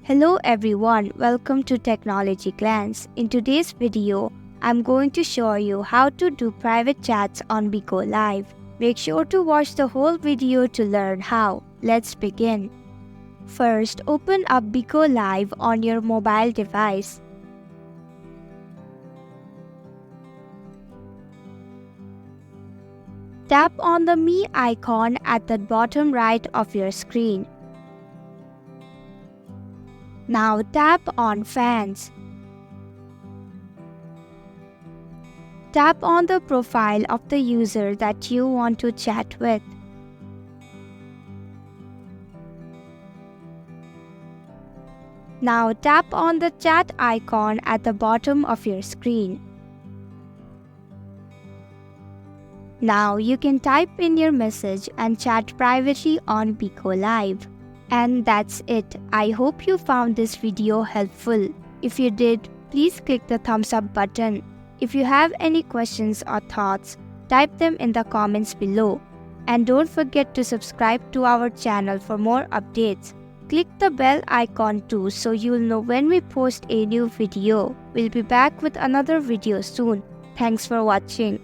Hello everyone, welcome to Technology Glance. In today's video, I'm going to show you how to do private chats on Bigo Live. Make sure to watch the whole video to learn how. Let's begin. First, open up Bigo Live on your mobile device. Tap on the Me icon at the bottom right of your screen. Now tap on Fans. Tap on the profile of the user that you want to chat with. Now tap on the chat icon at the bottom of your screen. Now you can type in your message and chat privately on Bigo Live. And that's it. I hope you found this video helpful. If you did, please click the thumbs up button. If you have any questions or thoughts, type them in the comments below. And don't forget to subscribe to our channel for more updates. Click the bell icon too so you'll know when we post a new video. We'll be back with another video soon. Thanks for watching.